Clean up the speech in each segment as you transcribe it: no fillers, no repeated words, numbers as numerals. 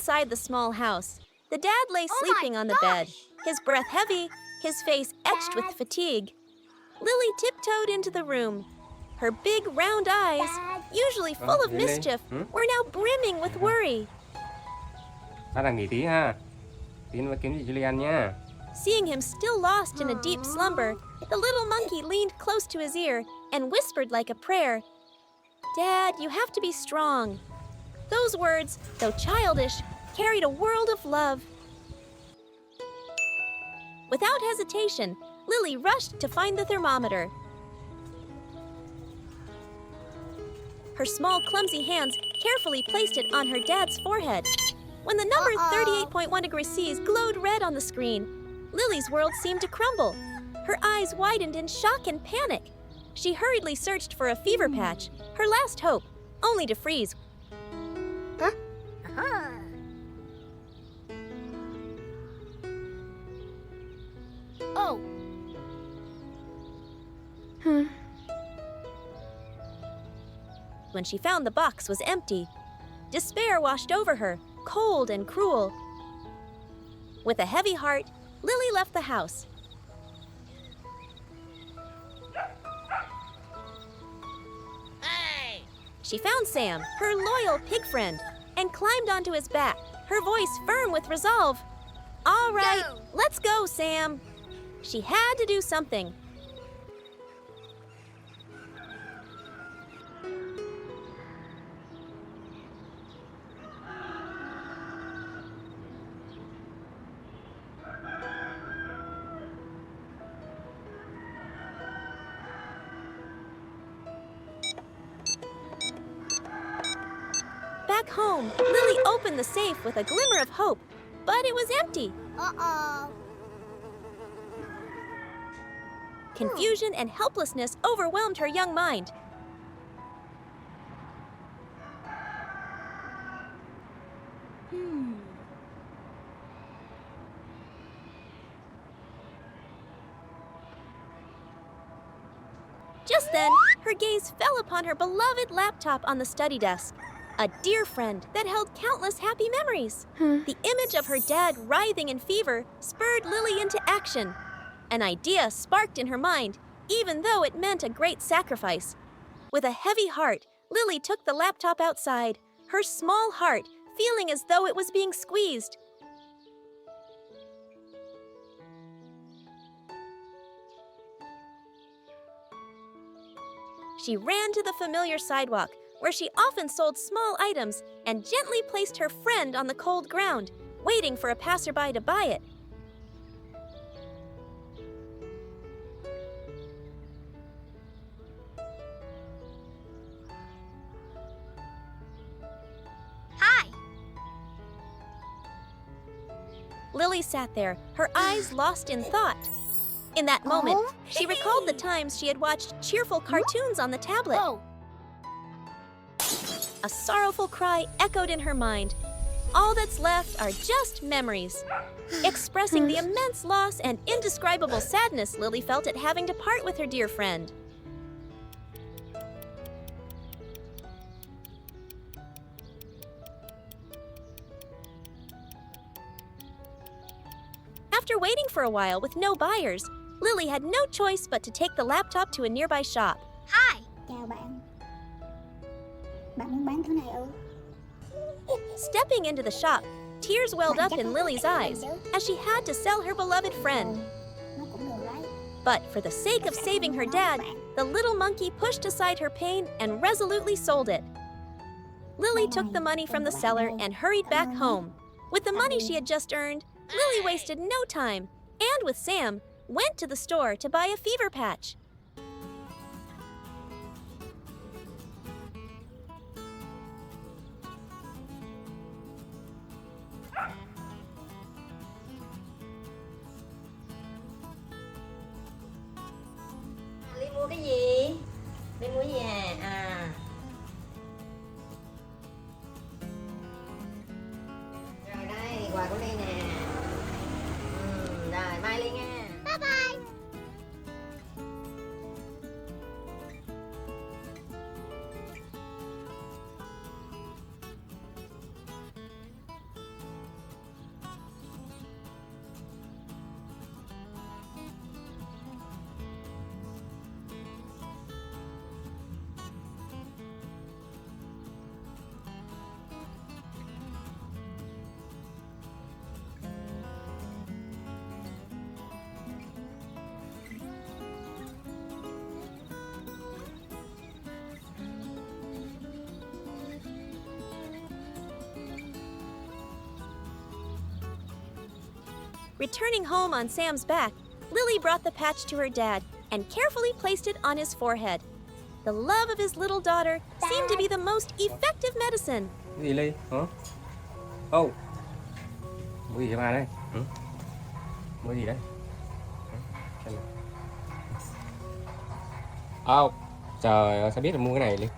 inside the small house. The dad lay sleeping on the bed, his breath heavy, his face etched with fatigue. Lily tiptoed into the room. Her big, round eyes, usually full of mischief, were now brimming with worry. Ba đang nghỉ tí ha. Tí nữa kiếm gì cho Ly ăn nha. Seeing him still lost in a deep slumber, the little monkey leaned close to his ear and whispered like a prayer, "Dad, you have to be strong." Those words, though childish, carried a world of love. Without hesitation, Lily rushed to find the thermometer. Her small, clumsy hands carefully placed it on her dad's forehead. When the number 38.1 degrees C's glowed red on the screen, Lily's world seemed to crumble. Her eyes widened in shock and panic. She hurriedly searched for a fever patch, her last hope, only to freeze. Oh. When she found the box was empty, despair washed over her, cold and cruel. With a heavy heart, Lily left the house. Hey! She found Sam, her loyal pig friend, and climbed onto his back, her voice firm with resolve. "All right, let's go, Sam." She had to do something. Back home, Lily opened the safe with a glimmer of hope, but it was empty. Uh-oh. Confusion and helplessness overwhelmed her young mind. Just then, her gaze fell upon her beloved laptop on the study desk. A dear friend that held countless happy memories. The image of her dad writhing in fever spurred Lily into action. An idea sparked in her mind, even though it meant a great sacrifice. With a heavy heart, Lily took the laptop outside, her small heart feeling as though it was being squeezed. She ran to the familiar sidewalk, where she often sold small items, and gently placed her friend on the cold ground, waiting for a passerby to buy it. Hi. Lily sat there, her eyes lost in thought. In that moment, she recalled the times she had watched cheerful cartoons on the tablet. Oh. A sorrowful cry echoed in her mind. All that's left are just memories. Expressing the immense loss and indescribable sadness Lily felt at having to part with her dear friend. After waiting for a while with no buyers, Lily had no choice but to take the laptop to a nearby shop. Hi. Chào bạn. Bạn muốn bán thứ này ư? Stepping into the shop, tears welled up in Lily's eyes as she had to sell her beloved friend. Nó cũng được đấy. But for the sake of saving her dad, the little monkey pushed aside her pain and resolutely sold it. Lily took the money from the seller and hurried back home. With the money she had just earned, Lily wasted no time, and with Sam, went to the store to buy a fever patch. Ly mua cái gì? Ly mua gì à? Rồi đây, quà của Ly nè. Rồi, bye Ly nha. Bye bye. Returning home on Sam's back, Lily brought the patch to her dad and carefully placed it on his forehead. The love of his little daughter seemed to be the most effective medicine. Cái gì Ly? Hả? Oh. Mua gì cho ba đây? Hử? Mua gì đấy? Hử? Xem nào. Oh. Trời ơi, sao biết là mua cái này Ly?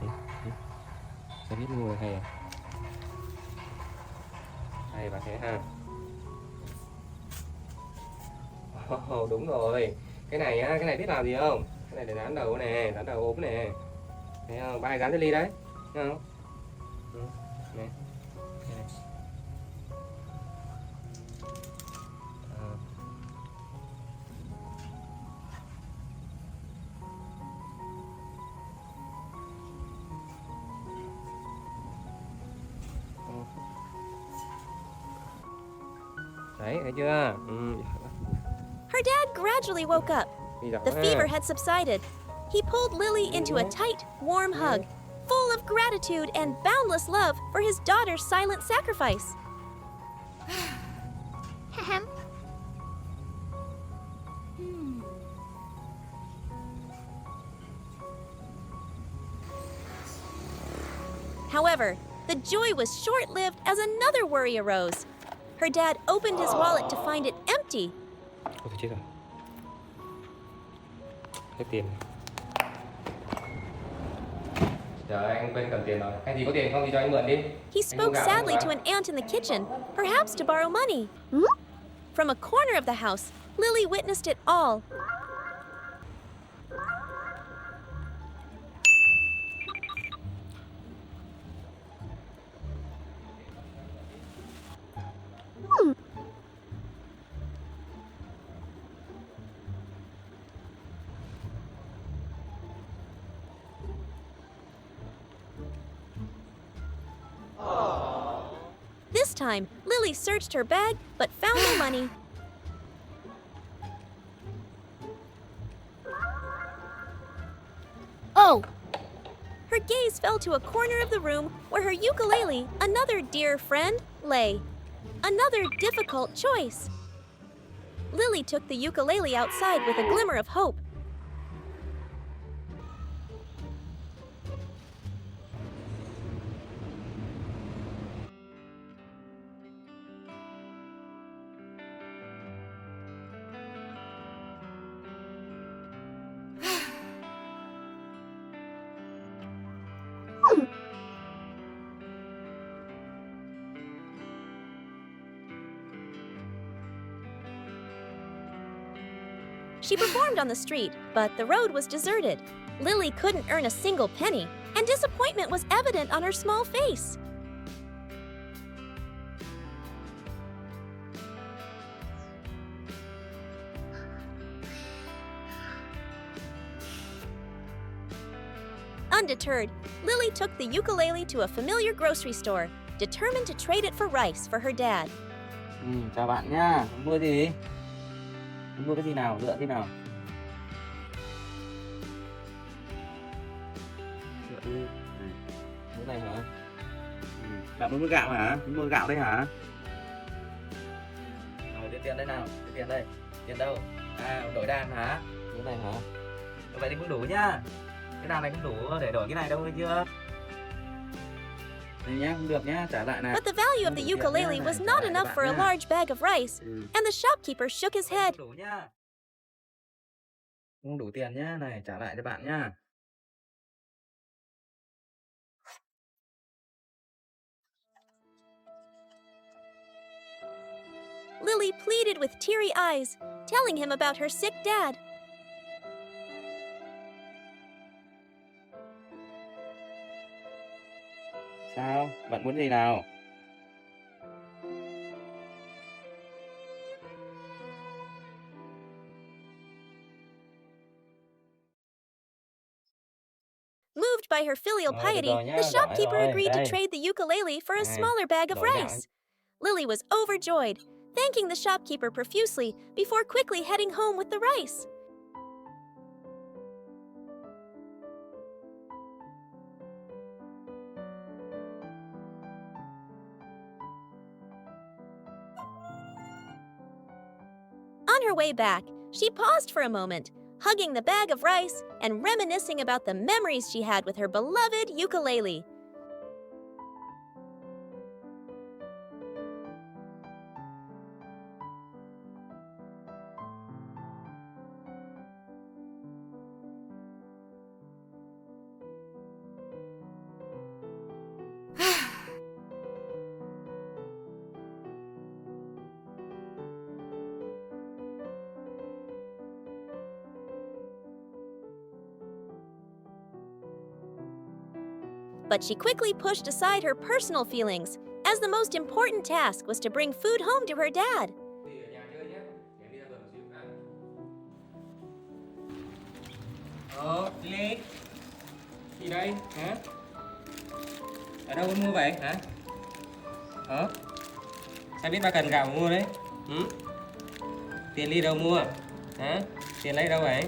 Sao biết mua hay à? Hay bà thấy ha. Oh, đúng rồi. Cái này á, cái này biết làm gì không? Cái này để dán đầu nè, dán đầu ốm nè. Thấy không? Ba hay dán cho Ly đấy. Thấy không? Nè. Đây này. Đấy, thấy chưa? Her dad gradually woke up. Đi giỏi The quá. fever had subsided. He pulled Lily into a tight, warm hug, full of gratitude and boundless love for his daughter's silent sacrifice. Ahem. However, the joy was short-lived as another worry arose. Her dad opened his wallet to find it empty. Ôi chết rồi. Hết tiền. Trời anh quên cầm tiền rồi. Anh thì có tiền không thì cho anh mượn đi. He spoke sadly to an aunt in the kitchen, perhaps to borrow money. From a corner of the house, Lily witnessed it all. This time, Lily searched her bag but found no money. Oh, Her gaze fell to a corner of the room where her ukulele, another dear friend, lay. Another difficult choice. Lily took the ukulele outside with a glimmer of hope. She performed on the street, but the road was deserted. Lily couldn't earn a single penny, and disappointment was evident on her small face. Undeterred, Lily took the ukulele to a familiar grocery store, determined to trade it for rice for her dad. Chào bạn nhá. Mua gì? Mua cái gì nào? Lựa thế nào? Lựa đi. Mua này hả? Bạn muốn mua gạo hả? Muốn mua gạo đây hả? Rồi đưa tiền đây nào. Đưa tiền đây. Tiền đâu? À, đổi đàn hả? Cái này hả? Vậy thì cũng đủ nhá. Cái đàn này cũng đủ để đổi cái này đâu nghe chưa? Đây nhá, không được nhá, trả lại này. But the value of the ukulele was not enough for a large bag of rice, and the shopkeeper shook his head. Không đủ nhá. Không đủ tiền nhá, này trả lại cho bạn nhá. Lily pleaded with teary eyes, telling him about her sick dad. Sao? Bạn muốn gì nào? Moved by her filial piety, the shopkeeper agreed to trade the ukulele for a smaller bag of rice. Lily was overjoyed, thanking the shopkeeper profusely before quickly heading home with the rice. On her way back, she paused for a moment, hugging the bag of rice and reminiscing about the memories she had with her beloved ukulele. But she quickly pushed aside her personal feelings, as the most important task was to bring food home to her dad. Đi ở nhà chơi nhé. Để đi ra vườn một xíu. Lily. Gì đây? Hả? Ở đâu con mua vậy? Hả? Sao biết ba cần gạo mà mua đấy? Tiền đi đâu mua? Hả? Tiền lấy đâu vậy?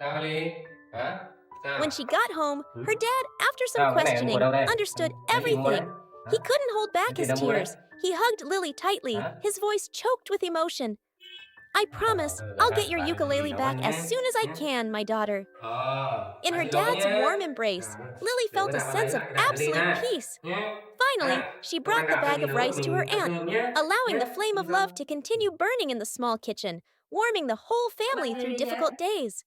Sao Lily? Hả? Sao? When she got home, her dad, after some Sao, cái này em questioning, mua đâu đây? understood Cái gì mua đấy? everything. He couldn't hold back Cái his gì đâu mua đấy? tears. He hugged Lily tightly, Hả? his voice choked with emotion. I promise I'll get your ukulele back as soon as I can, my daughter. In her dad's warm embrace, Lily felt a sense of absolute peace. Finally, she brought the bag of rice to her aunt, allowing the flame of love to continue burning in the small kitchen, warming the whole family through difficult days.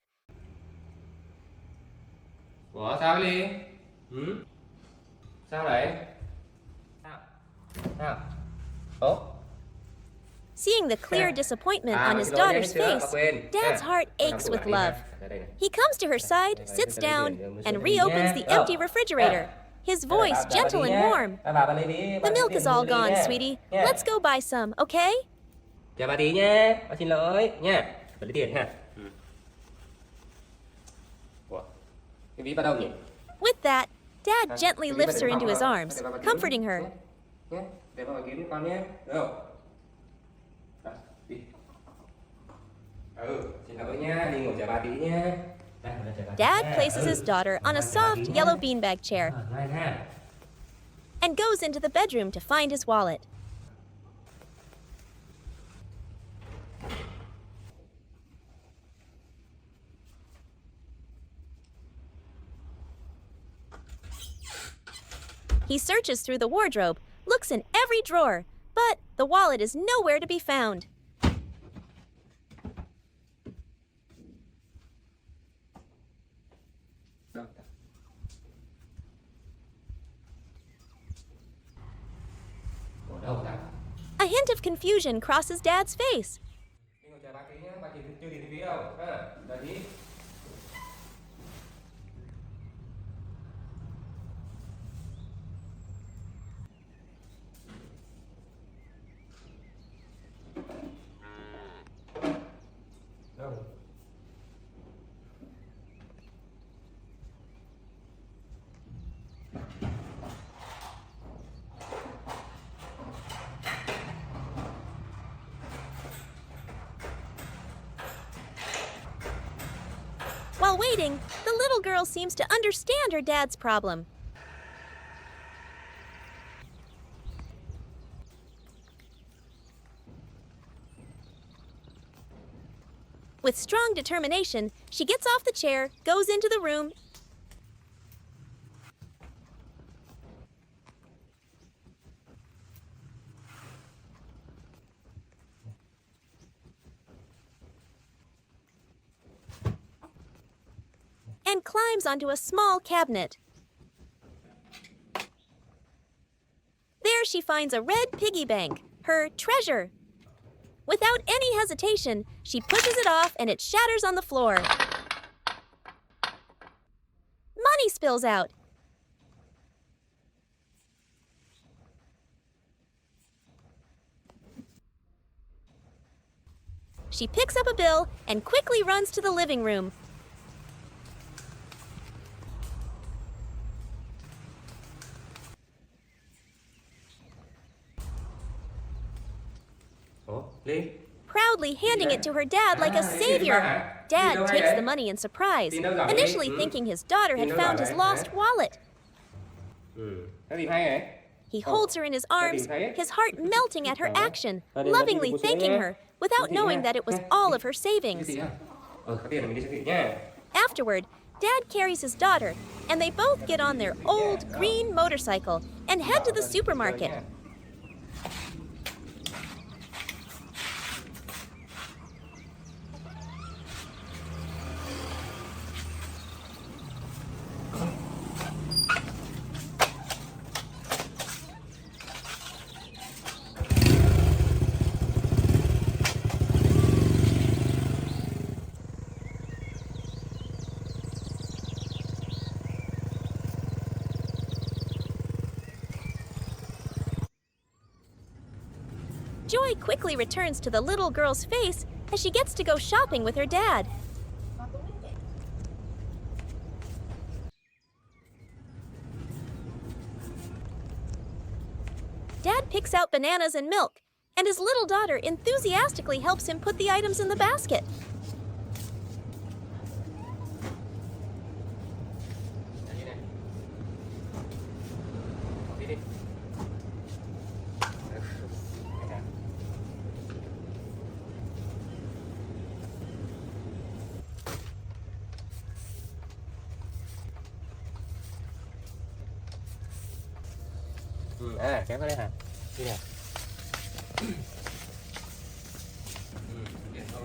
Ủa sao Lily? Sao vậy? Sao? Ủa? Seeing the clear disappointment on his daughter's face, Dad's heart aches with love. He comes to her side, sits down, and reopens the empty refrigerator, his voice gentle and warm. The milk is all gone, sweetie. Let's go buy some, okay? Chào bà tí nhé, bà xin lỗi nha. Phải lấy tiền ha. Ủa? Cái ví bà đâu nhỉ? With that, Dad gently lifts her into his arms, comforting her. Nhé, để bà kiếm con nhé. Được không? Đi. Xin lỗi nha, đi ngủ chờ bà tí nhé. Dad places his daughter on a soft yellow beanbag chair and goes into the bedroom to find his wallet. He searches through the wardrobe, looks in every drawer, but the wallet is nowhere to be found. A hint of confusion crosses Dad's face. While waiting, the little girl seems to understand her dad's problem. With strong determination, she gets off the chair, goes into the room, and climbs onto a small cabinet. There she finds a red piggy bank, her treasure. Without any hesitation, she pushes it off and it shatters on the floor. Money spills out. She picks up a bill and quickly runs to the living room. Proudly handing it to her dad like a savior. Dad takes the money in surprise, initially thinking his daughter had found his lost wallet. Cái gì hay vậy? He holds her in his arms, his heart melting at her action, lovingly thanking her, without knowing that it was all of her savings. Có tiền là mình đi siêu thị nhá. Afterward, Dad carries his daughter, and they both get on their old green motorcycle and head to the supermarket. Joy quickly returns to the little girl's face as she gets to go shopping with her dad. Dad picks out bananas and milk, and his little daughter enthusiastically helps him put the items in the basket. Kéo vào đây hả? Đi nào. Điện thôi.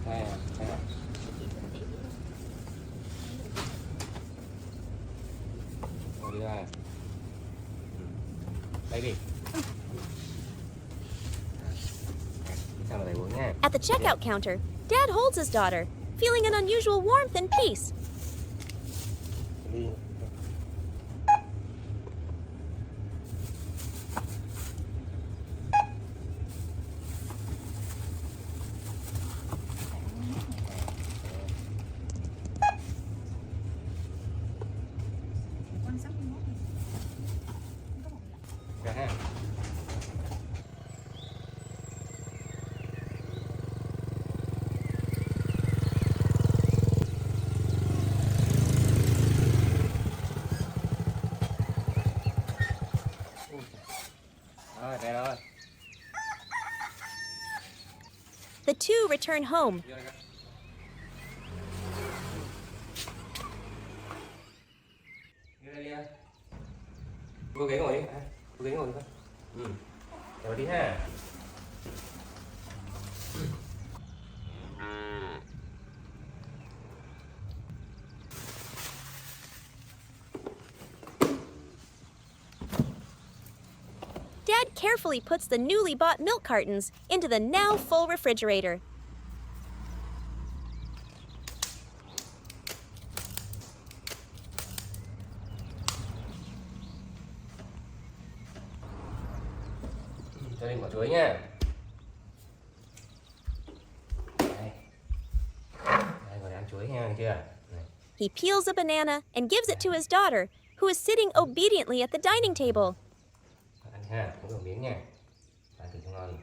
Đây à. Đi ra. Baby. Sao mà lại uống nha. At the checkout counter, Dad holds his daughter, feeling an unusual warmth and peace. Đi. Ra ha. Rồi, đây rồi. The two return home. Vô đây coi. Vô đây đi ơi. Vô ghế ngồi đi. Vô ghế ngồi đi con. Rồi đi ha. Dad carefully puts the newly bought milk cartons into the now full refrigerator. Cho đi quả chuối nha. Đây. Đây, ngồi ăn chuối nha, được chưa? Này. He peels a banana and gives it to his daughter, who is sitting obediently at the dining table. Ăn ha, uống một miếng nha. Ăn thử cho ngon.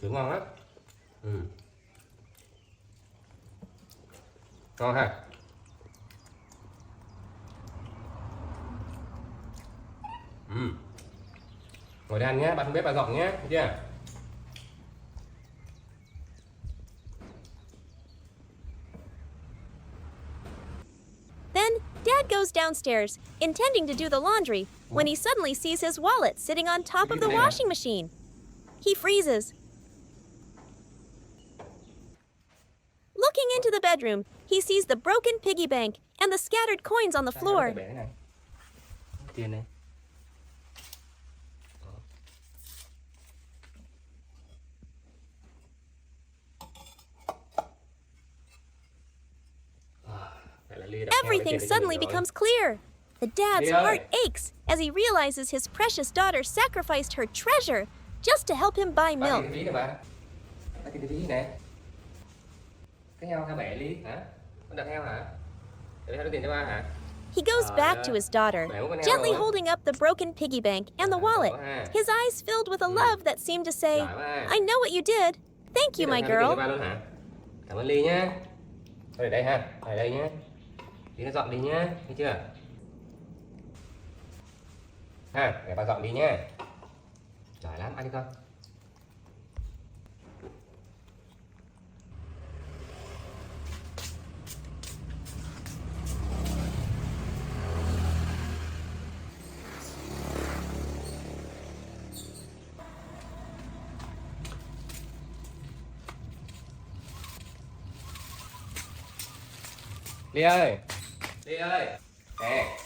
Chuối ngon lắm. Ngon ha. Ngồi đây ăn nhé, bạn không biết bà dọn nhé, được chưa? Then, Dad goes downstairs, intending to do the laundry, when he suddenly sees his wallet sitting on top of the washing machine. He freezes. Looking into the bedroom, he sees the broken piggy bank and the scattered coins on the floor. Tiền này. Everything suddenly becomes clear. The dad's heart aches as he realizes his precious daughter sacrificed her treasure just to help him buy milk. Cái ví này bà. Cái ví này. Cái heo 27 ly hả? Con đặt heo hả? Để heo đưa tiền cho ba hả? He goes back to his daughter, gently holding up the broken piggy bank and the wallet, his eyes filled with a love that seemed to say, I know what you did. Thank you, my girl. Cảm ơn Ly nhá. Thôi để đây ha, để đây nhá. Tí nó dọn đi nhá, thấy chưa? Ha, để bà dọn đi nhá. Giỏi lắm, ăn đi con. Ly ơi, Ly ơi, nè.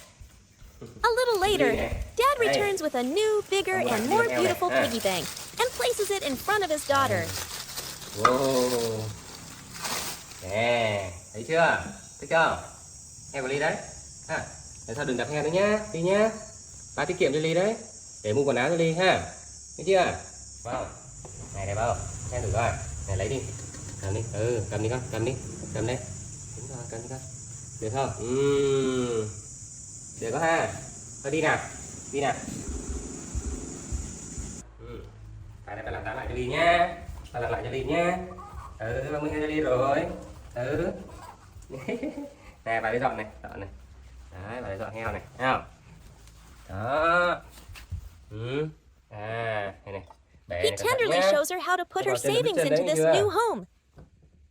A little later, Ly nè. Dad Đây. returns with a new, bigger, Ông and làm more tiếp theo này. beautiful piggy bank and places it in front of his daughter. Wow. Nè, thấy chưa? Thấy chưa? Heo của Ly đấy. Ha. Để sao đừng đặt heo nữa nhá, Ly nhá. Ba tiết kiệm cho Ly đấy. Để mua quần áo cho Ly ha. Thấy chưa? Wow. Này đẹp không? Xem thử coi. Này lấy đi. Cầm đi. Cầm đi con, cầm đi. Cầm đây. Đúng rồi, cầm đi con. Được không? Được có ha. Thôi đi nào. Đi nào. Phải này, phải làm lại cho Ly nhá. Phải làm lại cho Ly nhá. Ba mươi hai cho Ly rồi. Nè, bà đi dọn này, dọn này. Đấy, bà đi dọn heo này, thấy không? Đó. Này này. Bẻ He này, cẩn thận tenderly nhá. shows her how to put Cho her vào chân savings chân đấy into this chưa? new home.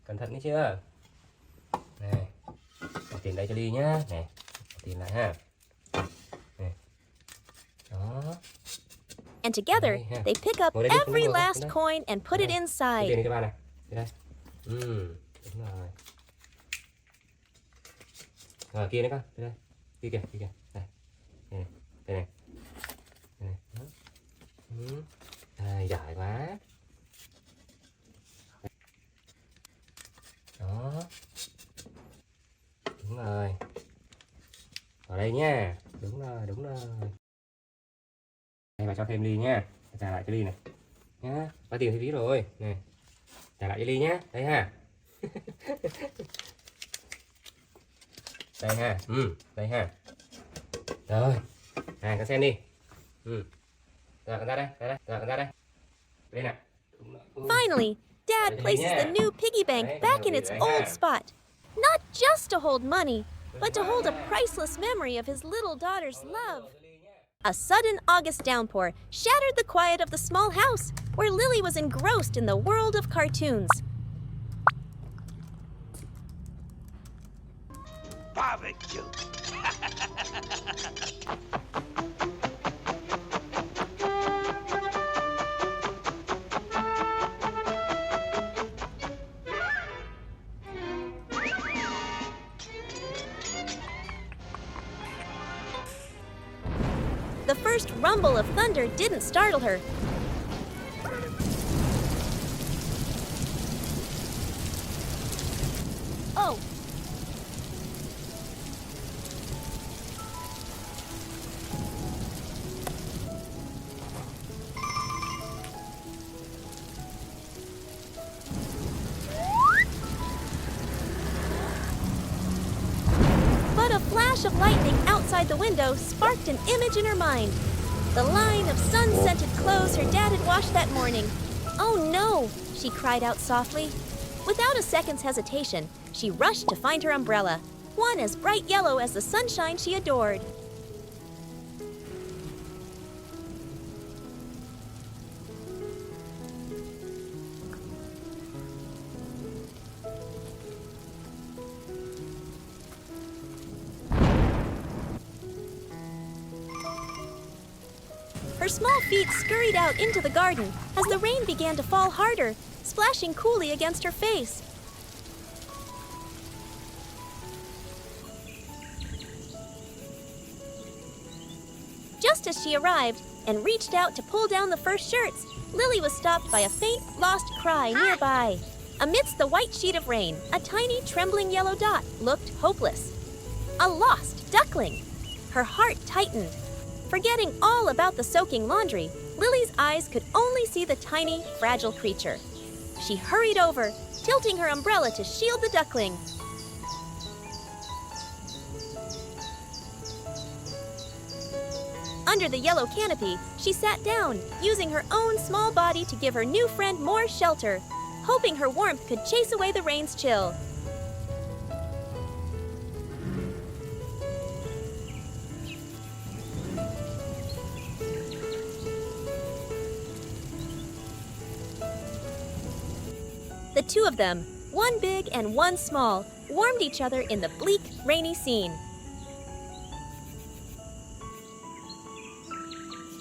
Cẩn thận đấy chưa? Này. Bỏ tiền đây cho Ly nhá. Này. Bỏ tiền lại ha. Này. Đó. And together, Đây ha. they pick up Ngồi đây đi, every ngồi đây, last ngồi đây. coin and put it Đưa inside. tiền đi cho ba này. Đi đây. Đúng rồi. Rồi kia đấy con, đây đây. Kia kìa, kia kìa. Đây. Đây này. Đây này. Đây này. Đó. Đây, giỏi quá. Đó. Đúng rồi. Vào đây nha. Đúng rồi, đúng rồi. Đây bà cho thêm Ly nha. Trả lại cho Ly này. Nhá. Có tiền thì ví rồi. Này. Trả lại cho Ly nhá. Đây ha. Đây ha. Đây ha. Rồi. Này con xem đi. Rồi con ra đây, ra đây, rồi con ra đây. Đây nè. Finally, Dad places the new piggy bank back in its old spot. Not just to hold money, but to hold a priceless memory of his little daughter's love. A sudden August downpour shattered the quiet of the small house where Lily was engrossed in the world of cartoons. Barbecue. The first rumble of thunder didn't startle her. Oh! But a flash of lightning outside the window sparked an image in her mind. The line of sun-scented clothes her dad had washed that morning. Oh no, she cried out softly. Without a second's hesitation, she rushed to find her umbrella, one as bright yellow as the sunshine she adored. Her small feet scurried out into the garden as the rain began to fall harder, splashing coolly against her face. Just as she arrived and reached out to pull down the first shirts, Lily was stopped by a faint, lost cry nearby. Amidst the white sheet of rain, a tiny, trembling yellow dot looked hopeless. A lost duckling! Her heart tightened. Forgetting all about the soaking laundry, Lily's eyes could only see the tiny, fragile creature. She hurried over, tilting her umbrella to shield the duckling. Under the yellow canopy, she sat down, using her own small body to give her new friend more shelter. hoping her warmth could chase away the rain's chill. The two of them, one big and one small, warmed each other in the bleak, rainy scene.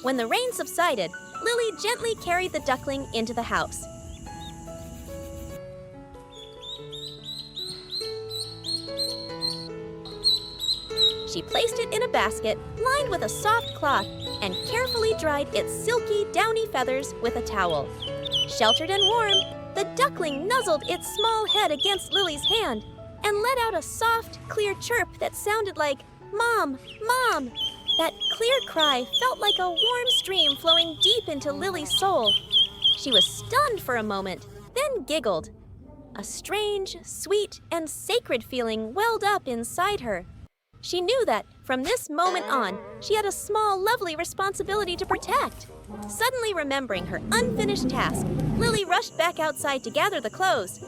When the rain subsided, Lily gently carried the duckling into the house. She placed it in a basket lined with a soft cloth and carefully dried its silky, downy feathers with a towel. Sheltered and warm, the duckling nuzzled its small head against Lily's hand and let out a soft, clear chirp that sounded like, "Mom, Mom!" That clear cry felt like a warm stream flowing deep into Lily's soul. She was stunned for a moment, then giggled. A strange, sweet, and sacred feeling welled up inside her. She knew that, from this moment on, she had a small, lovely responsibility to protect. Suddenly remembering her unfinished task, Lily rushed back outside to gather the clothes.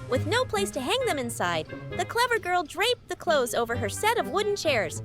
With no place to hang them inside, the clever girl draped the clothes over her set of wooden chairs.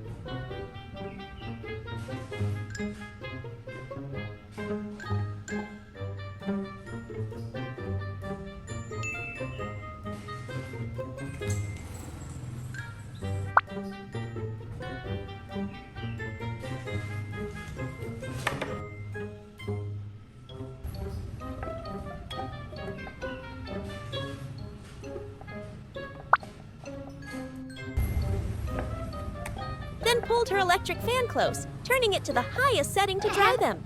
Then pulled her electric fan close, turning it to the highest setting to dry them.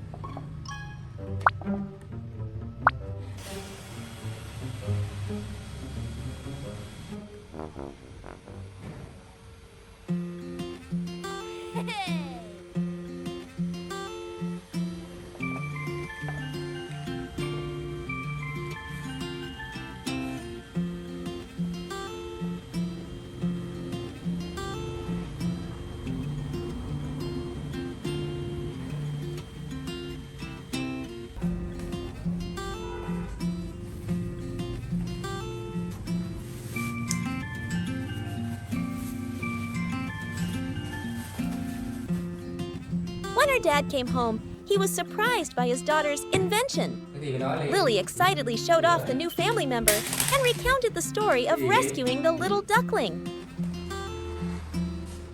When her dad came home, he was surprised by his daughter's invention. Cái gì đó Ly? Lily excitedly showed off the new family member and recounted the story of rescuing the little duckling.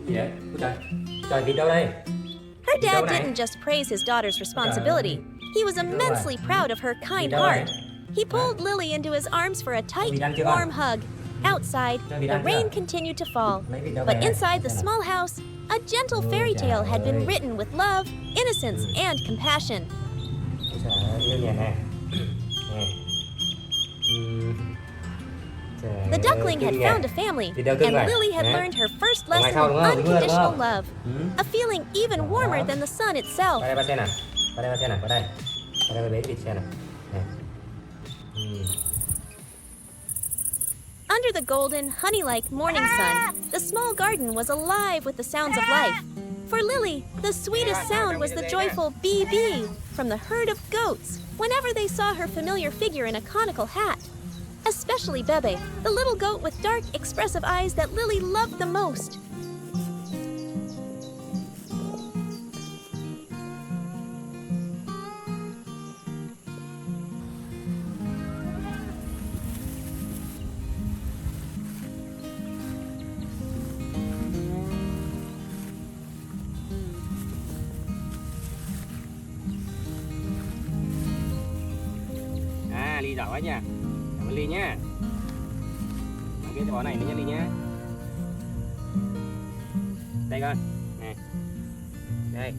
Gì vậy? Ôi trời, trời vịt đâu đây? Her dad Đâu này? didn't just praise his daughter's responsibility. He was immensely proud of her kind đâu này? heart. He pulled Lily into his arms for a tight, Vịt ăn chưa warm con? hug. Outside, Cho vịt the ăn chưa? rain continued to fall. Lấy vịt đâu But về này? inside the Xem nào. small house, a gentle Ôi fairy trời tale had been ơi. written with love, innocence, and compassion. Ôi trời ơi, yêu nhà nè. Nè. Trời The ơi, duckling had cưng nè. found a family, Vịt đâu cưng and rồi? Lily had Hả? learned her first Ở ngoài lesson sau đúng of không? Đúng rồi, đúng unconditional không? love, a feeling even warmer than the sun itself. Qua đây ba xem nào. Qua đây ba xem nào, qua đây. Qua đây ba bế cái vịt xem nào. Nè. Under the golden, honey-like morning sun, the small garden was alive with the sounds of life. For Lily, the sweetest sound was the joyful bee-bee from the herd of goats whenever they saw her familiar figure in a conical hat. Especially Bebe, the little goat with dark, expressive eyes that Lily loved the most. Ly giỏi quá nha. Cảm ơn Ly nhá. Mang cái bó này nữa nha Ly nhá. Đây con. Nè. Đây.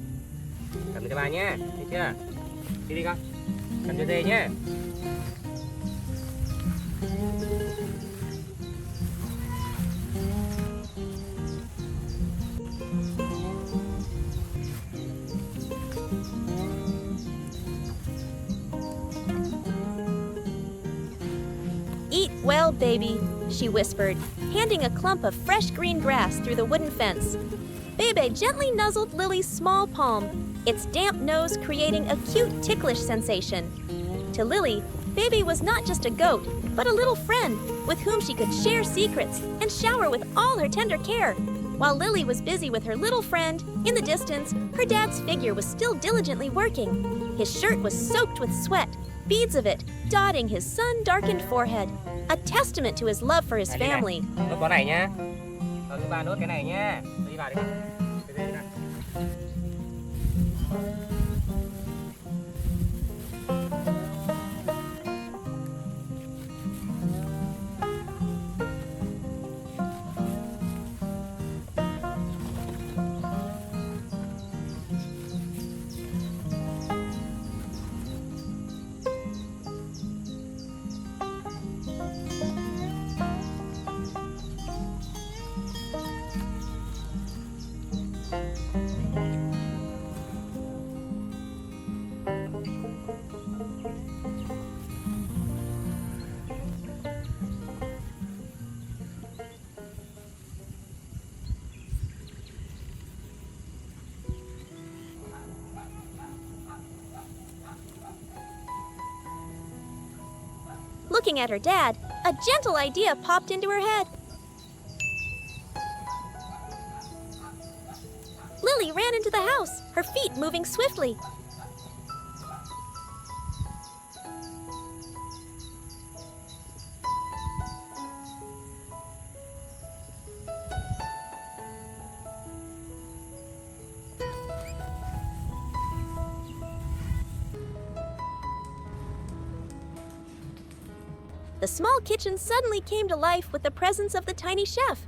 Cầm cho ba nhá. Thấy chưa? Đi con. Cầm cho dê nhá. Eat well, baby, she whispered, handing a clump of fresh green grass through the wooden fence. Bebe gently nuzzled Lily's small palm, its damp nose creating a cute ticklish sensation. To Lily, Bebe was not just a goat, but a little friend with whom she could share secrets and shower with all her tender care. While Lily was busy with her little friend, in the distance, her dad's figure was still diligently working. His shirt was soaked with sweat, beads of it dotting his sun-darkened forehead, a testament to his love for his family. Nốt bó này nhá. Thứ ba nốt cái này nhá. Đi vào đi. Cái dê này. Looking at her dad, a gentle idea popped into her head. Lily ran into the house, her feet moving swiftly. The small kitchen suddenly came to life with the presence of the tiny chef.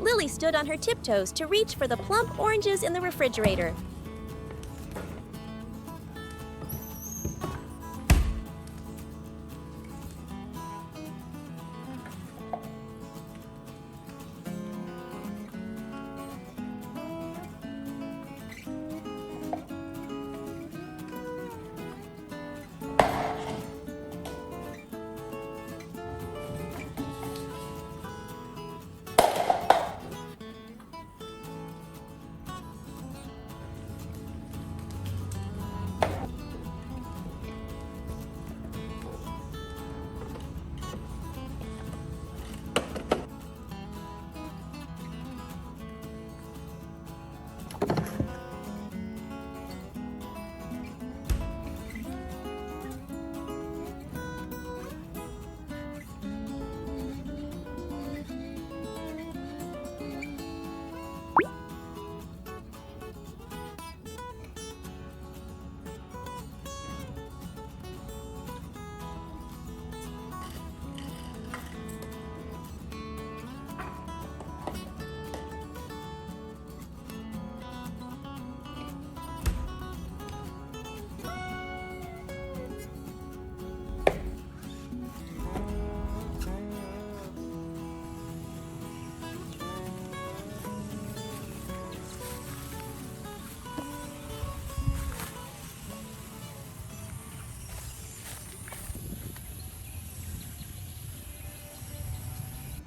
Lily stood on her tiptoes to reach for the plump oranges in the refrigerator.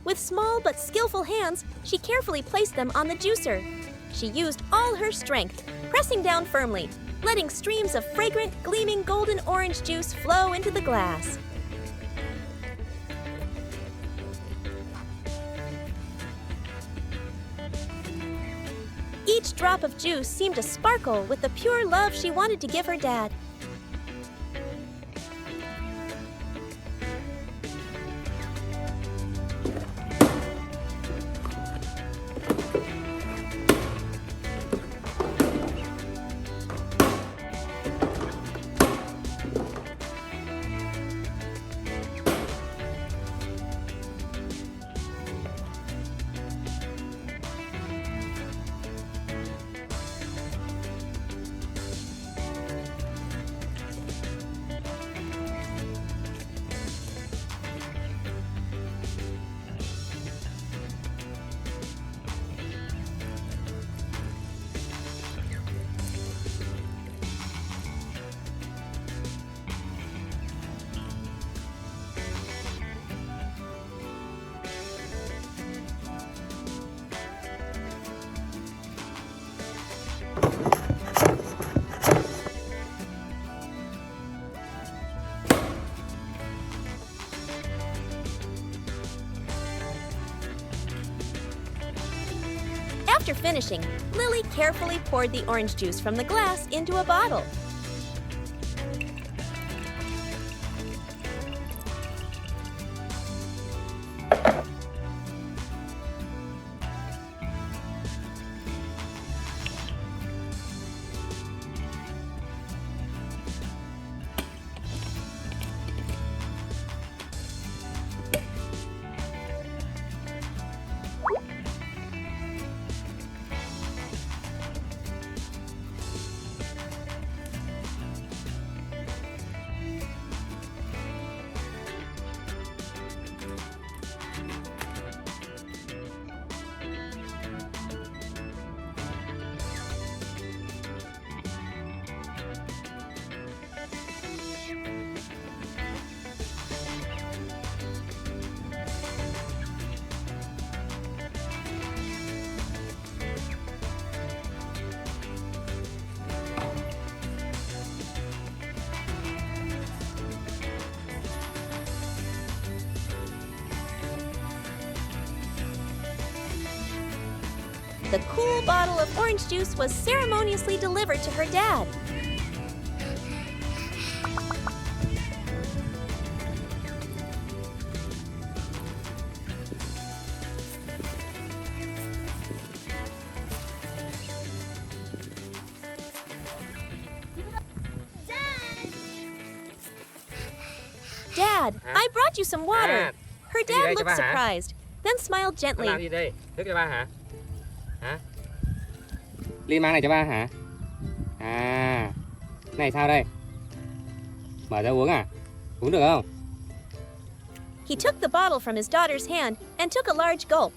With small but skillful hands, she carefully placed them on the juicer. She used all her strength, pressing down firmly, letting streams of fragrant, gleaming golden orange juice flow into the glass. Each drop of juice seemed to sparkle with the pure love she wanted to give her dad. After finishing, Lily carefully poured the orange juice from the glass into a bottle. The cool bottle of orange juice was ceremoniously delivered to her dad. Dad, I brought you some water. Her dad looked surprised, then smiled Con gently. làm gì đây? Nước cho ba hả? Hả? Ly mang này cho ba hả? À, này sao đây? Mở ra uống à? Uống được không? He took the bottle from his daughter's hand and took a large gulp.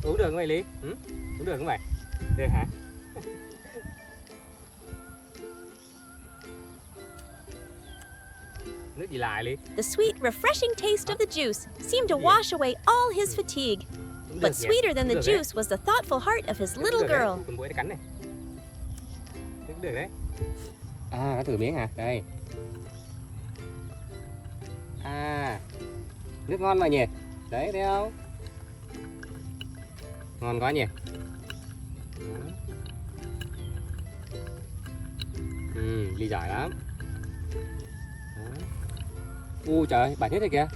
Uống được không vậy Lý? Ừ? Uống được không vậy? Được hả? Nước gì lạ Lý? The sweet, refreshing taste of the juice seemed to wash away all his fatigue. Uống được But nhỉ? sweeter than the Uống được đấy. juice was the thoughtful heart of his little Được đấy. girl. Con muỗi nó cắn này. Nước được đấy. À, có thử miếng hả? Đây. À, nước ngon mà nhỉ? Đấy, thấy không? Ngon quá nhỉ? Đó. Ly giỏi lắm. Trời, bẩn hết rồi kìa.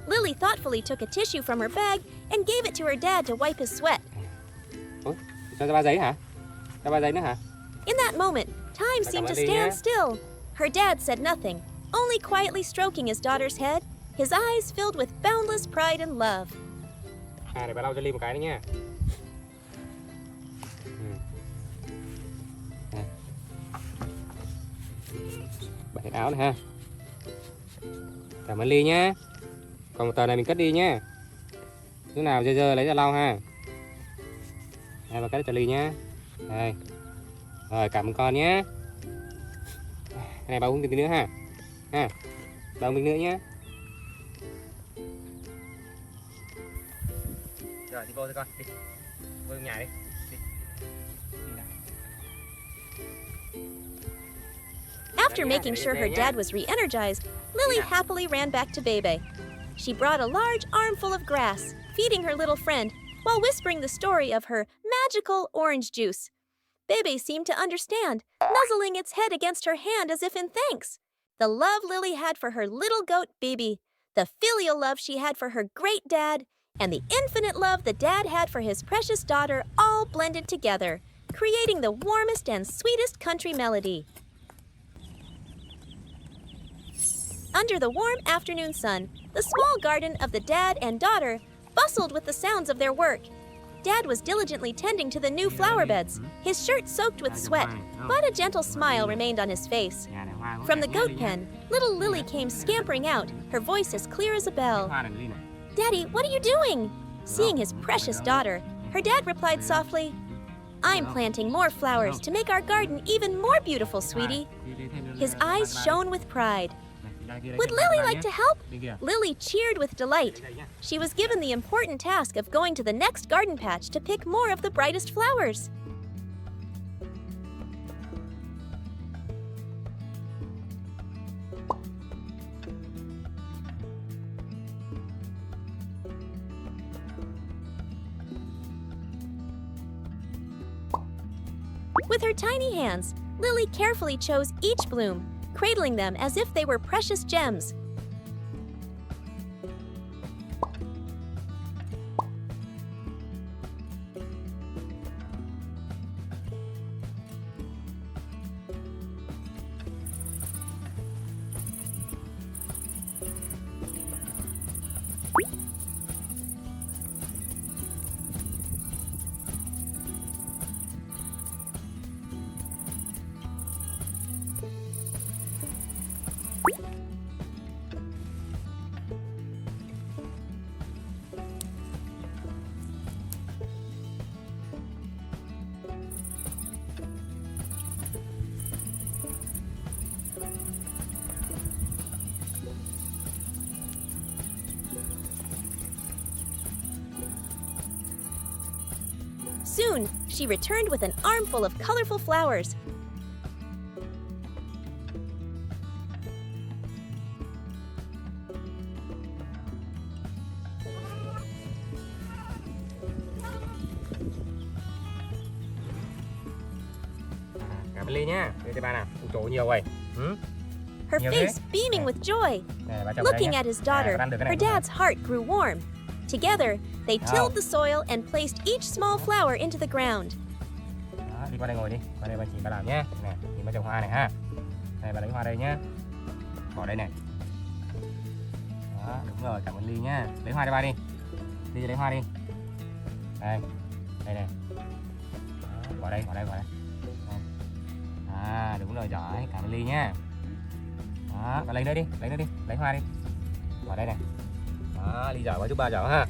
Lily thoughtfully took a tissue from her bag and gave it to her dad to wipe his sweat. Ủa, cho ba giấy hả? Cho ba giấy nữa hả? In that moment, time Cảm seemed to ơn Ly stand nhé. still. Her dad said nothing, only quietly stroking his daughter's head, his eyes filled with boundless pride and love. À, để bà lau cho Ly một cái nữa nha. Bật hết áo này ha. Cảm ơn Ly nhé. Còn một tờ này mình cất đi nhé. Lúc nào dơ dơ lấy ra lau ha. Đây, bà cất cho Ly nhé. Đây. Rồi, cảm ơn con nhé. Cái này bà uống tí nữa ha. Ha. Bà uống tí nữa nhé. Rồi, đi vô thôi con. Đi. Vô trong nhà đi. After making sure her dad was re-energized, Lily happily ran back to Bebe. She brought a large armful of grass, feeding her little friend, while whispering the story of her magical orange juice. Bebe seemed to understand, nuzzling its head against her hand as if in thanks. The love Lily had for her little goat Bibi, the filial love she had for her great dad, and the infinite love the dad had for his precious daughter all blended together, creating the warmest and sweetest country melody. Under the warm afternoon sun, the small garden of the dad and daughter bustled with the sounds of their work. Dad was diligently tending to the new flower beds, his shirt soaked with sweat, but a gentle smile remained on his face. From the goat pen, little Lily came scampering out, her voice as clear as a bell. "Daddy, what are you doing?" Seeing his precious daughter, her dad replied softly, "I'm planting more flowers to make our garden even more beautiful, sweetie." His eyes shone with pride. "Would Lily like to help?" Lily cheered with delight. She was given the important task of going to the next garden patch to pick more of the brightest flowers. With her tiny hands, Lily carefully chose each bloom, cradling them as if they were precious gems. Soon, she returned with an armful of colorful flowers. Cảm ơn Ly nhá. Đây cho ba nào. Ủa, trời ơi, nhiều vậy. Her Nhiều face thế. beaming with joy. Nè, bà chồng ở đây Looking nhá. at his daughter, con ăn được cái này her không? dad's heart grew warm. Together, they Wow. tilled the soil and placed each small flower into the ground. Đó, đi qua đây ngồi đi. Qua đây bà chỉ bà làm nhé. Nè, nhìn bà trồng hoa này ha. Này, bà lấy hoa đây nhá. Bỏ đây này. Đó, đúng rồi, cảm ơn Ly nhá. Lấy hoa cho ba đi. Ly lấy hoa đi. Đây. Đây này. Đó, bỏ đây. Đây. À, đúng rồi, giỏi. Cảm ơn Ly nhá. Đó, bà lấy nữa đi. Lấy hoa đi. Bỏ đây này. Đó, Ly giỏi quá, giúp ba giỏi ha.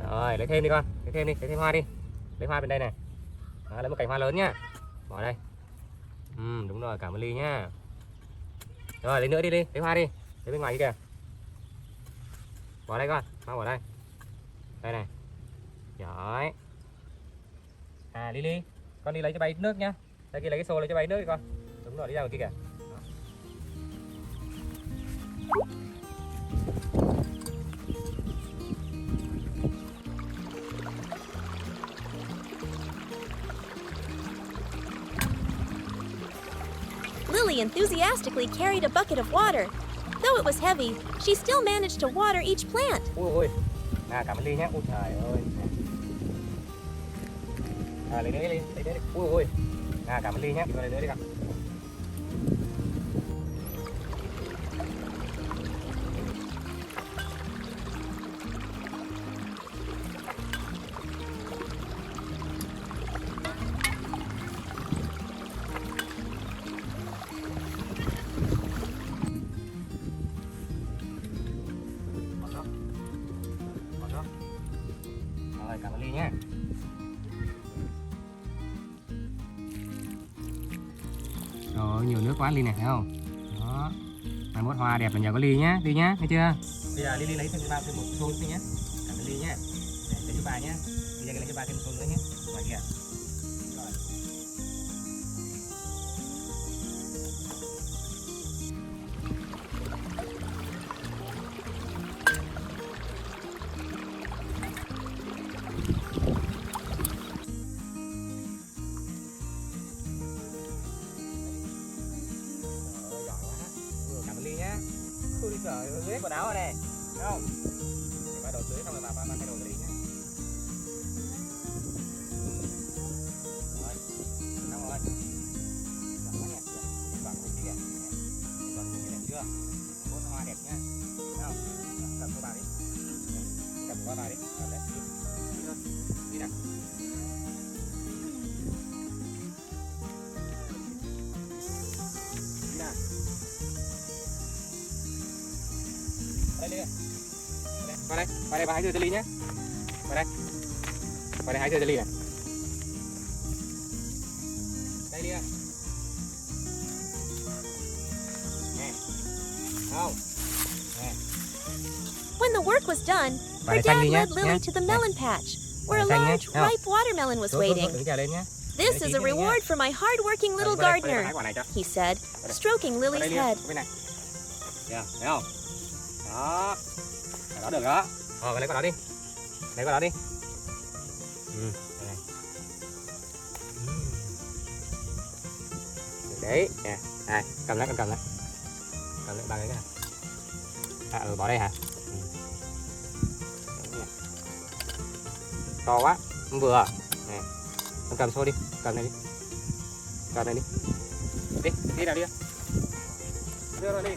Rồi, lấy thêm đi con. Lấy thêm hoa đi. Lấy hoa bên đây này. Đó, lấy một cành hoa lớn nhá. Bỏ đây. Đúng rồi, cảm ơn Ly nhá. Rồi, lấy nữa đi, lấy hoa đi. Lấy bên ngoài đi kìa. Bỏ đây con, hoa bỏ đây. Đây này. Giỏi. À, Ly, con đi lấy cho ba ít nước nhá. Đây kia lấy cái xô lấy cho ba ít nước đi con. Đúng rồi, đi ra ngoài kia kìa. Đó. Lily enthusiastically carried a bucket of water. Though it was heavy, she still managed to water each plant. Ui. À, cảm ơn Ly nhé. Ui trời ơi. À, lấy nữa đi, lấy nữa đi. Ui. À, cảm ơn Ly nhé. Đi lấy nữa đi con. Rồi, cảm ơn Ly nhé. Rồi, nhiều nước quá Ly này, thấy không? Đó. Mai mốt hoa đẹp là nhờ có Ly nhá, thấy chưa? Bây giờ Ly lấy thêm cho ba thêm một xôn nữa nhé. Cảm ơn Ly nhé. Để lấy cho ba nhé. Bây giờ lấy cho ba thêm một xôn nữa nhé. Ngoài kia. Rồi. Cảm ơn Ly nhé. Ui trời ơi, ướt quần áo rồi nè. Thấy không? Để ba đổ tưới xong rồi ba thay đồ cho Ly nhé. Rồi, xong rồi. Giỏi quá nhỉ. Vàng cái gì kìa. Vàng cái gì đẹp chưa? Bốt hoa đẹp nhá. Thấy không? Cầm cho bà đi. Cầm qua bà đi. Cầm đấy. Đi thôi. Đi nào. Đi nào. Đây Ly. Qua đây bà hái dừa cho Ly nhé. Qua đây hái dừa cho Ly này. Đây Ly ơi. Nè. Không. Nè. When the work was done, Bà her để xanh dad đi nhé. led Lily to the melon patch, where a Xanh nhé. large, Thấy không? ripe watermelon was waiting. Đứng trèo lên nhé. This is a reward for my hard-working little gardener, he said, stroking Đây Lily's Ly, head. bên này. Thấy không? Đó. Đó được đó. Lấy quả đó đi. Lấy quả đó đi. Đây này. Đấy nè, này cầm lấy, con cầm lấy ba cái nào. Bỏ đây hả? To quá, không vừa. Nè, con cầm xô đi, cầm này đi, đi nào đi, đưa rồi đi.